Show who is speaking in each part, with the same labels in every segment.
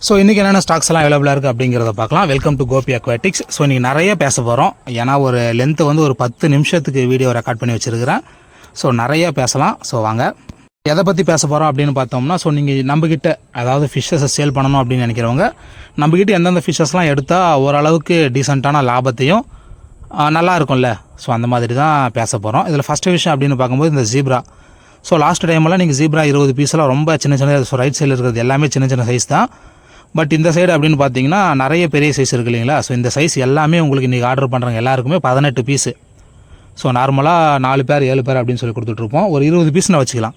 Speaker 1: So இன்றைக்கி என்னென்ன stocks எல்லாம் அவைலபிளாக இருக்குது அப்படிங்கிறத பார்க்கலாம். Welcome to Gopi Aquatics. So இன்றைக்கி நிறைய பேச போகிறோம். ஏன்னா ஒரு லென்த்து வந்து ஒரு 10 நிமிஷத்துக்கு வீடியோ ரெக்கார்ட் பண்ணி வச்சுருக்கிறேன். ஸோ நிறைய பேசலாம். ஸோ வாங்க எதை பற்றி பேச போகிறோம் அப்படின்னு பார்த்தோம்னா, ஸோ நீங்கள் நம்மக்கிட்ட அதாவது ஃபிஷ்ஷஸை சேல் பண்ணணும் அப்படின்னு நினைக்கிறவங்க நம்மக்கிட்ட எந்தெந்த ஃபிஷ்ஷஸ்லாம் எடுத்தால் ஓரளவுக்கு டீசெண்டான லாபத்தையும் நல்லா இருக்கும்ல, ஸோ அந்த மாதிரி தான் பேச போகிறோம். இதில் ஃபஸ்ட்டு விஷயம் அப்படின்னு பார்க்கும்போது இந்த ஜீப்ரா. ஸோ லாஸ்ட் டைமெல்லாம் நீங்கள் ஜீப்ரா 20 பீஸெல்லாம் ரொம்ப சின்ன சின்ன, ஸோ ரைட் சைடில் இருக்கிறது எல்லாமே சின்ன சின்ன சைஸ் தான். பட் இந்த சைடு அப்படின்னு பார்த்தீங்கன்னா நிறைய பெரிய சைஸ் இருக்குது இல்லைங்களா. ஸோ இந்த சைஸ் எல்லாமே உங்களுக்கு இன்றைக்கி ஆர்டர் பண்ணுறவங்க எல்லாருக்குமே 18 பீஸு. ஸோ நார்மலாக 4 பேர் 7 பேர் அப்படின்னு சொல்லி கொடுத்துட்ருப்போம். ஒரு 20 பீஸ் நான் வச்சுக்கலாம்.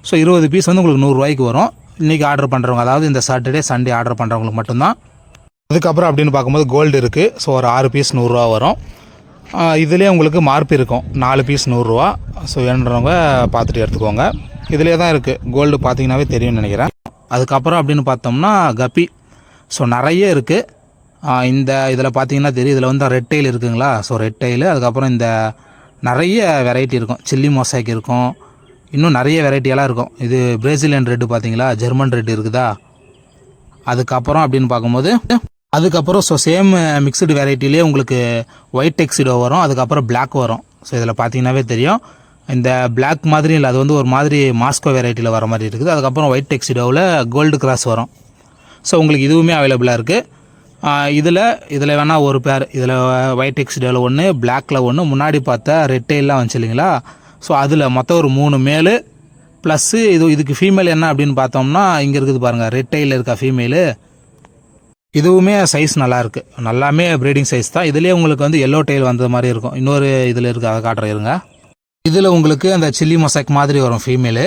Speaker 1: ஸோ 20 பீஸ் வந்து உங்களுக்கு 100 ரூபாய்க்கு வரும். இன்றைக்கி ஆர்டர் பண்ணுறவங்க, அதாவது இந்த சாட்டர்டே சண்டே ஆர்டர் பண்ணுறவங்களுக்கு மட்டும்தான். அதுக்கப்புறம் அப்படின்னு பார்க்கும்போது கோல்டு இருக்குது. ஸோ ஒரு 6 பீஸ் 100 ரூபா வரும். இதுலேயே உங்களுக்கு மார்ப் இருக்கும், 4 பீஸ் 100 ரூபா. ஸோ வேணுன்றவங்க பார்த்துட்டு எடுத்துக்கோங்க. இதிலே தான் இருக்குது, கோல்டு பார்த்தீங்கன்னாவே தெரியும்னு நினைக்கிறேன். அதுக்கப்புறம் அப்படின்னு பார்த்தோம்னா கப்பி. ஸோ நிறைய இருக்குது. இந்த இதில் பார்த்தீங்கன்னா தெரியும், இதில் வந்து ரெட் டெயில் இருக்குங்களா. ஸோ ரெட் டெயில், அதுக்கப்புறம் இந்த நிறைய வெரைட்டி இருக்கும். சில்லி மொசைக் இருக்கும், இன்னும் நிறைய வெரைட்டியெல்லாம் இருக்கும். இது பிரேசிலியன் ரெட்டு பார்த்தீங்களா, ஜெர்மன் ரெட்டு இருக்குதா. அதுக்கப்புறம் அப்படின்னு பார்க்கும்போது அதுக்கப்புறம் ஸோ சேம் மிக்சடு வெரைட்டிலே உங்களுக்கு ஒயிட் டெக்ஸிடோ வரும், அதுக்கப்புறம் பிளாக் வரும். ஸோ இதில் பார்த்தீங்கன்னாவே தெரியும், இந்த பிளாக் மாதிரி இல்லை, அது வந்து ஒரு மாதிரி மாஸ்கோ வெரைட்டியில் வர மாதிரி இருக்குது. அதுக்கப்புறம் ஒயிட் டெக்ஸிடோவில் கோல்டு கிராஸ் வரும். ஸோ உங்களுக்கு இதுவுமே அவைலபிளாக இருக்குது. இதில் வேணால் ஒரு பேர், இதில் ஒயிட் டெக்ஸிடோவில் ஒன்று, பிளாக்கில் ஒன்று, முன்னாடி பார்த்தா ரெட் டெயிலாம் வந்துச்சு இல்லைங்களா. ஸோ அதில் மொத்தம் ஒரு 3 மேலு ப்ளஸ்ஸு இதுக்கு ஃபீமேல் என்ன அப்படின்னு பார்த்தோம்னா இங்கே இருக்குது பாருங்கள், ரெட் டெயில் இருக்கா ஃபீமேலு. இதுவுமே சைஸ் நல்லாயிருக்கு, நல்லாமே ப்ரீடிங் சைஸ் தான். இதுலேயே உங்களுக்கு வந்து எல்லோ டெயில் வந்தது மாதிரி இருக்கும். இன்னொரு இதில் இருக்குது, அதை காட்டுறேன் இருங்க. இதில் உங்களுக்கு அந்த சில்லி மொசைக் மாதிரி வரும் ஃபீமேலு.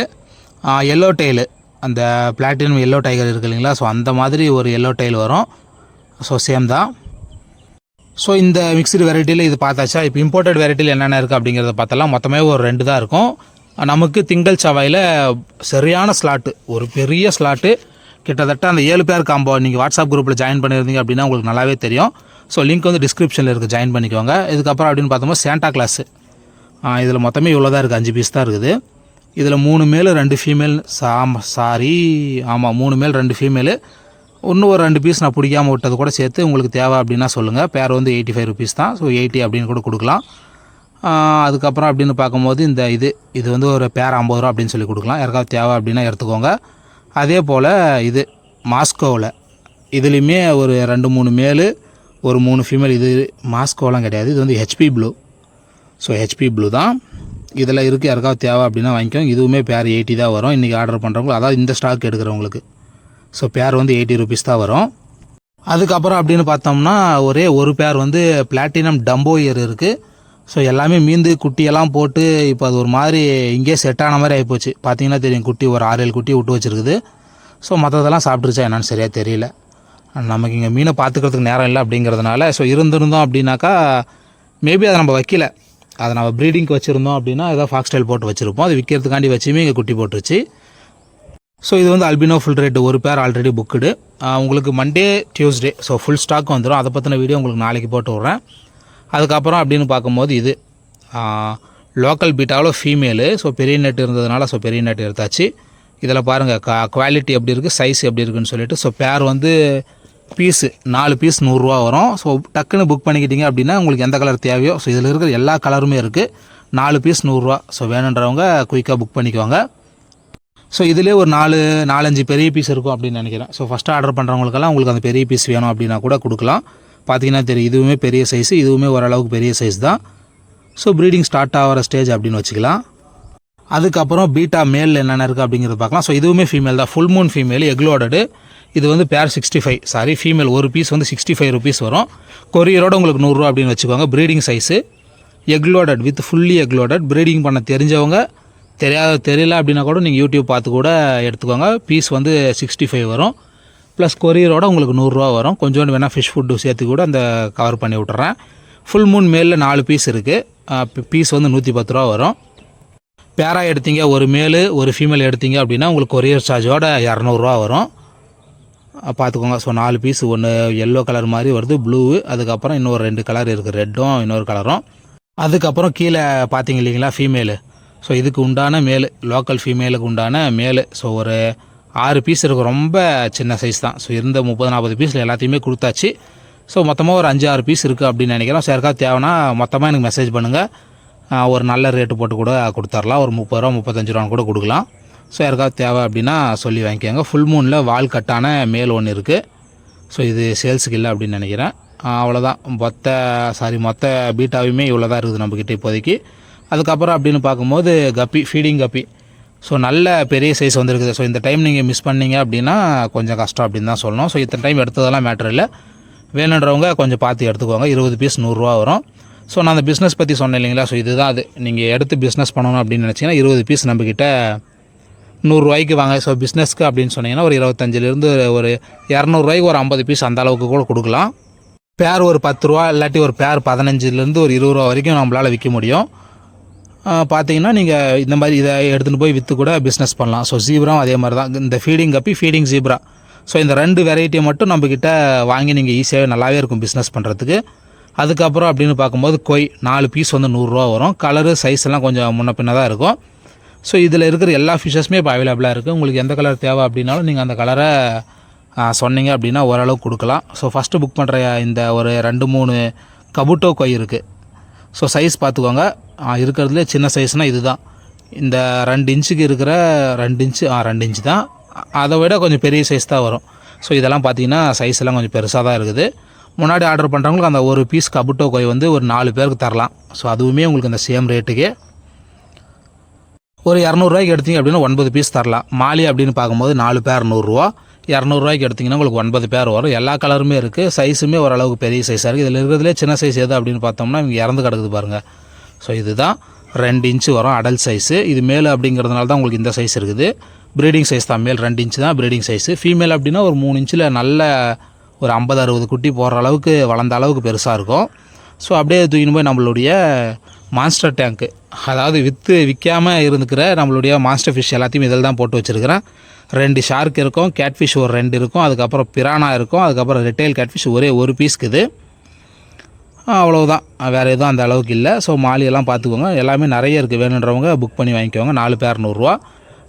Speaker 1: எல்லோ டெயிலு, அந்த பிளாட்டினம் எல்லோ டைகர் இருக்குது இல்லைங்களா. ஸோ அந்த மாதிரி ஒரு எல்லோ டெயில் வரும். ஸோ சேம் தான். ஸோ இந்த மிக்சடு வெரைட்டியில் இது பார்த்தாச்சா. இப்போ இம்போர்ட்டட் வெரைட்டியில் என்னென்ன இருக்குது அப்படிங்கிறத பார்த்தலாம். மொத்தமே ஒரு 2 தான் இருக்கும். நமக்கு திங்கள் செவ்வாயில் சரியான ஸ்லாட்டு, ஒரு பெரிய ஸ்லாட்டு, கிட்டத்தட்ட அந்த 7 பேர் காம்போ. நீங்கள் வாட்ஸ்அப் குரூப்பில் ஜாயின் பண்ணியிருந்தீங்க அப்படின்னா உங்களுக்கு நல்லாவே தெரியும். ஸோ லிங்க் வந்து டிஸ்கிரிப்ஷனில் இருக்குது, ஜாயின் பண்ணிக்கோங்க. இதுக்கப்புறம் அப்படின்னு பார்த்தோம்னா சாண்டா கிளாஸு. இதில் மொத்தமே இவ்வளோ தான் இருக்குது, 5 பீஸ் தான் இருக்குது. இதில் 3 மேல் 2 ஃபீமேல். ஆமாம் 3 மேல் 2 ஃபீமேலு. இன்னும் ஒரு 2 பீஸ் நான் பிடிக்காமல் விட்டது கூட சேர்த்து உங்களுக்கு தேவை அப்படின்னா சொல்லுங்கள். பேர் வந்து 85 ருபீஸ் தான். ஸோ 80 அப்படின்னு கூட கொடுக்கலாம். அதுக்கப்புறம் அப்படின்னு பார்க்கும்போது இந்த இது வந்து ஒரு பேர் 50 ரூபா அப்படின்னு சொல்லி கொடுக்கலாம். யாருக்காவது தேவை அப்படின்னா எடுத்துக்கோங்க. அதே போல் இது மாஸ்கோவில், இதுலேயுமே ஒரு 2-3 மேலு, ஒரு 3 ஃபீமேல். இது மாஸ்கோலாம் கிடையாது, இது வந்து HP blue. So HP blue தான் இதில் இருக்குது. யாருக்காவது தேவை அப்படின்னா வாங்கிக்கோங்க. இதுவுமே பேர் 80 தான் வரும். இன்றைக்கி ஆர்டர் பண்ணுறவங்களுக்கு, அதாவது இந்த ஸ்டாக் எடுக்கிறவங்களுக்கு. ஸோ பேர் வந்து 80 ருபீஸ் தான் வரும். அதுக்கப்புறம் அப்படின்னு பார்த்தோம்னா ஒரே ஒரு பேர் வந்து பிளாட்டினம் டம்போ இயர் இருக்குது. ஸோ எல்லாமே மீந்து குட்டியெல்லாம் போட்டு இப்போ அது ஒரு மாதிரி இங்கே செட் ஆன மாதிரி ஆகிப்போச்சு. பார்த்தீங்கன்னா தெரியும், குட்டி ஒரு 6-7 குட்டி விட்டு வச்சுருக்குது. ஸோ மற்றதெல்லாம் சாப்பிட்ருச்சா என்னன்னு சரியாக தெரியல. நமக்கு இங்கே மீனை பார்த்துக்கிறதுக்கு நேரம் இல்லை அப்படிங்கிறதுனால. ஸோ இருந்திருந்தோம் அப்படின்னாக்கா மேபி அதை நம்ம வைக்கல, அதை நம்ம ப்ரீடிங்க்கு வச்சுருந்தோம் அப்படின்னா ஏதோ ஃபாக்ஸ்டைல் போட்டு வச்சுருப்போம். அது விற்கிறதுக்காண்டி வச்சுமே இங்கே குட்டி போட்டுருச்சு. ஸோ இது வந்து அல்பினோ ஃபுல் ரேட்டு, ஒரு பேர் ஆல்ரெடி புக்குடு. உங்களுக்கு Monday Tuesday so full stock வந்துடும். அதை பற்றின வீடியோ உங்களுக்கு நாளைக்கு போட்டு விட்றேன். அதுக்கப்புறம் அப்படின்னு பார்க்கும்போது இது லோக்கல் பீட்டாவில் ஃபீமேலு. ஸோ பெரிய நெட் இருந்ததுனால ஸோ பெரிய நெட் எடுத்தாச்சு. இதில் பாருங்கள் குவாலிட்டி எப்படி இருக்குது, சைஸ் எப்படி இருக்குதுன்னு சொல்லிட்டு. ஸோ பேர் வந்து பீஸு 4 பீஸ் 100 ரூபா வரும். ஸோ டக்குன்னு புக் பண்ணிக்கிட்டீங்க அப்படின்னா உங்களுக்கு எந்த கலர் தேவையோ, ஸோ இதில் இருக்கிற எல்லா கலருமே இருக்குது. 4 பீஸ் 100 ரூபா. ஸோ வேணுன்றவங்க குயிக்காக புக் பண்ணிக்குவாங்க. ஸோ இதிலே ஒரு 4-5 பெரிய பீஸ் இருக்கும் அப்படின்னு நினைக்கிறேன். ஸோ ஃபஸ்ட்டு ஆர்டர் பண்ணுறவங்களுக்கெல்லாம் உங்களுக்கு அந்த பெரிய பீஸ் வேணும் அப்படின்னா கூட கொடுக்கலாம். பார்த்தீங்கன்னா தெரியும், இதுவுமே பெரிய சைஸு, இதுவுமே ஓரளவுக்கு பெரிய சைஸ் தான். ஸோ ப்ரீடிங் ஸ்டார்ட் ஆகிற ஸ்டேஜ் அப்படின்னு வச்சுக்கலாம். அதுக்கப்புறம் பீட்டா மேல் என்னென்ன இருக்குது அப்படிங்கிறது பார்க்கலாம். ஸோ இதுவுமே ஃபீமேல் தான், ஃபுல் மூன் ஃபீமேல், எக்லோடடு. இது வந்து பேர் 65, ஃபீமேல் ஒரு பீஸ் வந்து 65 ருபீஸ் வரும். கொரியரோடு உங்களுக்கு 100 ரூபா அப்படின்னு வச்சுக்கோங்க. ப்ரீடிங் சைஸு, எக்லோடட் வித் ஃபுல்லி எக்லோடட். ப்ரீடிங் பண்ண தெரிஞ்சவங்க, தெரியல அப்படின்னா கூட நீங்கள் யூடியூப் பார்த்து கூட எடுத்துக்கோங்க. பீஸ் வந்து 65 வரும். ப்ளஸ் கொரியரோட உங்களுக்கு 100 ரூபா வரும். கொஞ்சோண்டு வேணால் ஃபிஷ் ஃபுட்டு சேர்த்து கூட அந்த கவர் பண்ணி விட்டுறேன். ஃபுல் மூன் மேலில் 4 பீஸ் இருக்குது. பீஸ் வந்து 110 ரூபா வரும். பேராக எடுத்தீங்க, ஒரு மேலு ஒரு ஃபீமேல் எடுத்தீங்க அப்படின்னா உங்களுக்கு கொரியர் சார்ஜோட 200 ரூபா வரும். பார்த்துக்கோங்க. ஸோ 4 பீஸ், ஒன்று எல்லோ கலர் மாதிரி வருது, ப்ளூவு, அதுக்கப்புறம் இன்னொரு 2 கலர் இருக்குது, ரெட்டும் இன்னொரு கலரும். அதுக்கப்புறம் கீழே பார்த்தீங்க இல்லைங்களா ஃபீமேலு. ஸோ இதுக்கு உண்டான மேலு, லோக்கல் ஃபீமேலுக்கு உண்டான மேலு. ஸோ ஒரு 6 பீஸ் இருக்கும், ரொம்ப சின்ன சைஸ் தான். ஸோ இருந்த 30-40 பீஸில் எல்லாத்தையுமே கொடுத்தாச்சு. ஸோ மொத்தமாக ஒரு 5-6 பீஸ் இருக்குது அப்படின்னு நினைக்கிறோம். ஸோ யாருக்காவது தேவைன்னா மொத்தமாக எனக்கு மெசேஜ் பண்ணுங்கள். ஒரு நல்ல ரேட்டு போட்டு கூட கொடுத்துர்லாம். ஒரு 30 ரூபா 35 ரூபான்னு கூட கொடுக்கலாம். ஸோ யாருக்காவது தேவை அப்படின்னா சொல்லி வாங்கிக்கோங்க. ஃபுல் மூனில் வால் கட்டான மேல் ஒன்று இருக்குது. ஸோ இது சேல்ஸுக்கு இல்லை அப்படின்னு நினைக்கிறேன். அவ்வளோதான். மொத்த பீட்டாவையுமே இவ்வளோ தான் இருக்குது நம்மக்கிட்ட இப்போதைக்கு. அதுக்கப்புறம் அப்படின்னு பார்க்கும்போது ஃபீடிங் கப்பி. ஸோ நல்ல பெரிய சைஸ் வந்துருக்குது. ஸோ இந்த டைம் நீங்கள் மிஸ் பண்ணீங்க அப்படின்னா கொஞ்சம் கஷ்டம் அப்படின்னு தான் சொல்லணும். ஸோ இத்தனை டைம் எடுத்ததெல்லாம் மேட்ரு இல்லை. வேணுன்றவங்க கொஞ்சம் பார்த்து எடுத்துக்கோங்க. 20 பீஸ் 100 ரூபா வரும். ஸோ நான் அந்த பிஸ்னஸ் பற்றி சொன்னேன் இல்லைங்களா. ஸோ இதுதான் அது. நீங்கள் எடுத்து பிஸ்னஸ் பண்ணணும் அப்படின்னு நினச்சிங்கன்னா 20 பீஸ் நம்மக்கிட்ட 100 ரூபாய்க்கு வாங்க. ஸோ பிஸ்னஸ்க்கு அப்படின்னு சொன்னீங்கன்னா ஒரு 25லேருந்து ஒரு 200 ரூபாய்க்கு ஒரு 50 பீஸ் அந்த அளவுக்கு கூட கொடுக்கலாம். பேர் ஒரு 10 ரூபா இல்லாட்டி ஒரு பேர் 15லேருந்து ஒரு 20 ரூபா வரைக்கும் நம்மளால் விற்க முடியும். பார்த்தீங்கன்னா நீங்கள் இந்த மாதிரி இதை எடுத்துகிட்டு போய் விற்று கூட பிஸ்னஸ் பண்ணலாம். ஸோ ஜீப்ராவும் அதே மாதிரி தான். இந்த ஃபீடிங் கப்பி, ஃபீடிங் ஜீப்ரா. ஸோ இந்த 2 வெரைட்டியை மட்டும் நம்மக்கிட்ட வாங்கி நீங்கள் ஈஸியாகவே நல்லாவே இருக்கும் பிஸ்னஸ் பண்ணுறதுக்கு. அதுக்கப்புறம் அப்படின்னு பார்க்கும்போது 4 பீஸ் வந்து 100 ரூபா வரும். கலரு சைஸ் எல்லாம் கொஞ்சம் முன்ன பின்ன தான் இருக்கும். ஸோ இதில் இருக்கிற எல்லா ஃபிஷ்ஷஸுமே இப்போ அவைலபிளாக இருக்குது. உங்களுக்கு எந்த கலர் தேவை அப்படின்னாலும் நீங்கள் அந்த கலரை சொன்னீங்க அப்படின்னா ஓரளவுக்கு கொடுக்கலாம். ஸோ ஃபஸ்ட்டு புக் பண்ணுற இந்த ஒரு 2-3 கபுட்டோ கொய் இருக்குது. ஸோ சைஸ் பார்த்துக்கோங்க. இருக்கிறதுலே சின்ன சைஸ்னால் இது தான். இந்த 2 இன்ச்சுக்கு இருக்கிற 2 இன்ச்சு தான். அதை விட கொஞ்சம் பெரிய சைஸ் தான் வரும். ஸோ இதெல்லாம் பார்த்தீங்கன்னா சைஸ் எல்லாம் கொஞ்சம் பெருசாக தான் இருக்குது. முன்னாடி ஆர்டர் பண்ணுறவங்களுக்கு அந்த ஒரு பீஸ் கபுட்டோ கொய் வந்து ஒரு 4 பேருக்கு தரலாம். ஸோ அதுவுமே உங்களுக்கு அந்த சேம் ரேட்டுக்கு ஒரு 200 ரூபாய்க்கு எடுத்தீங்க அப்படின்னா 9 பீஸ் தரலாம். மாலி அப்படின்னு பார்க்கும்போது 4 பேர் 100 ரூபா. 200 ரூபாய்க்கு எடுத்திங்கன்னா உங்களுக்கு 9 பேர் வரும். எல்லா கலருமே இருக்குது. சைஸுமே ஓரளவுக்கு பெரிய சைஸாக இருக்குது. இதில் இருக்கிறதுலே சின்ன சைஸ் எது அப்படின்னு பார்த்தோம்னா இங்கே இறந்து கிடக்குது பாருங்கள். ஸோ இதுதான் 2 இன்ச்சு வரும் அடல்ட் சைஸு. இது மேல் அப்படிங்கிறதுனால தான் உங்களுக்கு இந்த சைஸ் இருக்குது. ப்ரீடிங் சைஸ் தான். மேல் 2 இன்ச்சு தான் ப்ரீடிங் சைஸு. ஃபீமேல் அப்படின்னா ஒரு 3 இன்ச்சில் நல்ல ஒரு 50-60 குட்டி போடுற அளவுக்கு வளர்ந்த அளவுக்கு பெருசாக இருக்கும். ஸோ அப்படியே தூக்கின்னு போய் நம்மளுடைய மான்ஸ்டர் டேங்க்கு, அதாவது விற்காமல் இருந்துக்கிற நம்மளுடைய மாஸ்டர் ஃபிஷ் எல்லாத்தையும் இதில் தான் போட்டு வச்சுருக்கிறேன். 2 ஷார்க் இருக்கும், கேட்ஃபிஷ் ஒரு 2 இருக்கும், அதுக்கப்புறம் பிரானா இருக்கும், அதுக்கப்புறம் ரெட்டைல் கேட்ஃபிஷ் ஒரே ஒரு பீஸ்க்குது. அவ்வளோதான், வேறு எதுவும் அந்த அளவுக்கு இல்லை. ஸோ மாலியெல்லாம் பார்த்துக்கோங்க. எல்லாமே நிறைய இருக்குது. வேணுன்றவங்க புக் பண்ணி வாங்கிக்கோங்க. 4 பேர் 100 ரூபா.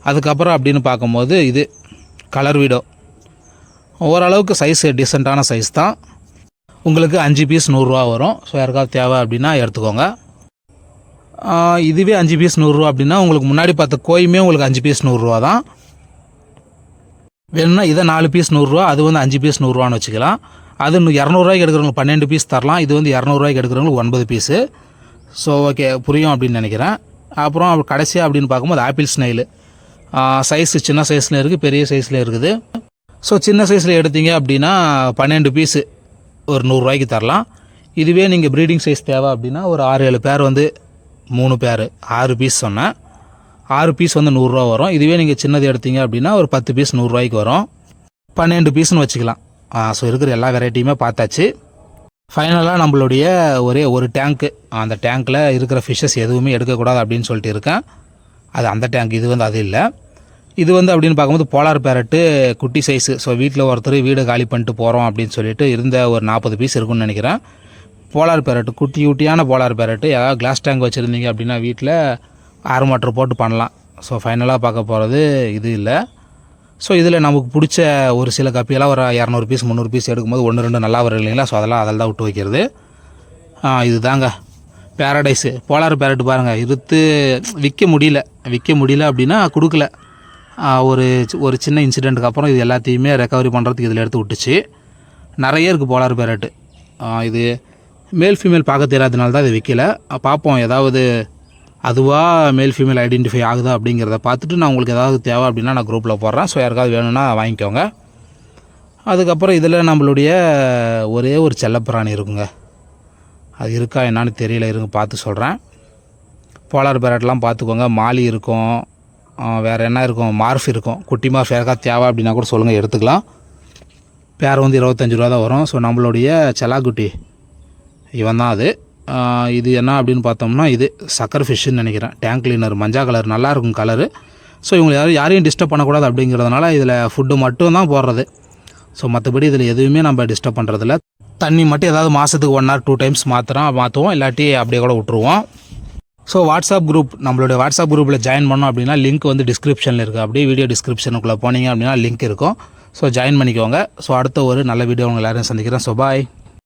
Speaker 1: அதுக்கப்புறம் அப்படின்னு பார்க்கும்போது இது கலர் வீடோ, ஓரளவுக்கு சைஸ் டீசெண்டான சைஸ் தான். உங்களுக்கு 5 பீஸ் 100 ரூபா வரும். ஸோ யாருக்காவது தேவை அப்படின்னா எடுத்துக்கோங்க. இதுவே 5 பீஸ் 100 ரூபா அப்படின்னா உங்களுக்கு முன்னாடி பார்த்த கோயுமே உங்களுக்கு 5 பீஸ் 100 ரூபா தான். வேணும்னா இதை 4 பீஸ் 100 ரூபா, அது வந்து 5 பீஸ் 100 ரூபான்னு வச்சுக்கலாம். அது 200 ரூபாய்க்கு எடுக்கிறவங்களுக்கு 12 பீஸ் தரலாம். இது வந்து 200 ரூபாய்க்கு எடுக்கிறவங்களுக்கு 9 பீஸு. ஸோ ஓகே, புரியும் அப்படின்னு நினைக்கிறேன். அப்புறம் கடைசியாக அப்படின்னு பார்க்கும்போது ஆப்பிள் ஸ்னைலு. சைஸு சின்ன சைஸில் இருக்குது, பெரிய சைஸில் இருக்குது. ஸோ சின்ன சைஸில் எடுத்தீங்க அப்படின்னா 12 பீஸு ஒரு 100 ரூபாய்க்கு தரலாம். இதுவே நீங்கள் ப்ரீடிங் சைஸ் தேவை அப்படின்னா ஒரு 6-7 பேர் வந்து 3 பேர் 6 பீஸ் சொன்னேன். 6 பீஸ் வந்து 100 ரூபா வரும். இதுவே நீங்கள் சின்னது எடுத்தீங்க அப்படின்னா ஒரு 10 பீஸ் 100 ரூபாய்க்கு வரும். 12 பீஸ்னு வச்சுக்கலாம். ஸோ இருக்கிற எல்லா வெரைட்டியுமே பார்த்தாச்சு. ஃபைனலாக நம்மளுடைய ஒரே ஒரு டேங்க்கு, அந்த டேங்க்கில் இருக்கிற ஃபிஷ்ஷஸ் எதுவுமே எடுக்கக்கூடாது அப்படின்னு சொல்லிட்டு இருக்கேன். அது அந்த டேங்க். இது வந்து அது இல்லை. இது வந்து அப்படின்னு பார்க்கும்போது போலார் பேரட்டு குட்டி சைஸு. ஸோ வீட்டில் ஒருத்தர் வீடு காலி பண்ணிட்டு போகிறோம் அப்படின்னு சொல்லிட்டு இருந்த ஒரு 40 பீஸ் இருக்குன்னு நினைக்கிறேன். போலார் பேரட்டு, குட்டியான போலார் பேரட்டு. ஏதாவது கிளாஸ் டேங்க் வச்சுருந்தீங்க அப்படின்னா வீட்டில் ஆர் மோட்டர் போட்டு பண்ணலாம். ஸோ ஃபைனலாக பார்க்க போகிறது இது இல்லை. ஸோ இதில் நமக்கு பிடிச்ச ஒரு சில கப்பியெல்லாம் ஒரு 200 பீஸ் 300 பீஸ் எடுக்கும்போது 1-2 நல்லா வரும் இல்லைங்களா. ஸோ அதில் தான் விட்டு வைக்கிறது. இது தாங்க பேரடைஸு. போலார் பேரட்டு பாருங்கள், இருத்து விற்க முடியல அப்படின்னா கொடுக்கல. ஒரு சின்ன இன்சிடெண்ட்டுக்கு அப்புறம் இது எல்லாத்தையுமே ரெக்கவரி பண்ணுறதுக்கு இதில் எடுத்து விட்டுச்சு. நிறைய இருக்குது போலார் பேரட்டு. இது மேல் ஃபீமேல் பார்க்க தெரியாதனால தான் இது விற்கலை. பார்ப்போம், ஏதாவது அதுவாக மேல் ஃபீமேல் ஐடென்டிஃபை ஆகுதா அப்படிங்கிறத பார்த்துட்டு நான் உங்களுக்கு ஏதாவது தேவை அப்படின்னா நான் குரூப்பில் போடுறேன். ஸோ யாருக்காவது வேணும்னா வாங்கிக்கோங்க. அதுக்கப்புறம் இதில் நம்மளுடைய ஒரே ஒரு செல்லப்பிராணி இருக்குங்க. அது இருக்கா என்னான்னு தெரியல, இருங்க பார்த்து சொல்கிறேன். போலார் பேரட்லாம் பார்த்துக்கோங்க. மாலி இருக்கும், வேறு என்ன இருக்கும், மார்ஃப் இருக்கும். குட்டி மார்ஃப் யாருக்காவது தேவை அப்படின்னா கூட சொல்லுங்கள், எடுத்துக்கலாம். பேர் வந்து 25 ரூபா தான் வரும். ஸோ நம்மளுடைய செல்லாக்குட்டி இவன் தான் அது. இது என்ன அப்படின்னு பார்த்தோம்னா இது சக்கர் ஃபிஷ்ஷுன்னு நினைக்கிறேன். டேங்க் கிளீனர் மஞ்சா கலர், நல்லாயிருக்கும் கலரு. ஸோ இவங்க யாரையும் டிஸ்டர்ப் பண்ணக்கூடாது அப்படிங்கிறதுனால இதில் ஃபுட்டு மட்டும் தான் போடுறது. ஸோ மற்றபடி இதில் எதுவுமே நம்ம டிஸ்டர்ப் பண்ணுறதில்ல. தண்ணி மட்டும் ஏதாவது மாதத்துக்கு 1 or 2 டைம்ஸ் மாற்றுவோம், இல்லாட்டி அப்படியே கூட விட்ருவோம். ஸோ வாட்ஸ்அப் குரூப், நம்மளுடைய வாட்ஸ்அப் குரூப்பில் ஜாயின் பண்ணோம் அப்படின்னா லிங்க் வந்து டிஸ்கிரிப்ஷனில் இருக்குது. அப்படியே வீடியோ டிஸ்கிரிப்ஷனுக்குள்ளே போனீங்க அப்படின்னா லிங்க் இருக்கும். ஸோ ஜாயின் பண்ணிக்கோங்க. ஸோ அடுத்த ஒரு நல்ல வீடியோ உங்கள் எல்லாரும் சந்திக்கிறேன். So bye.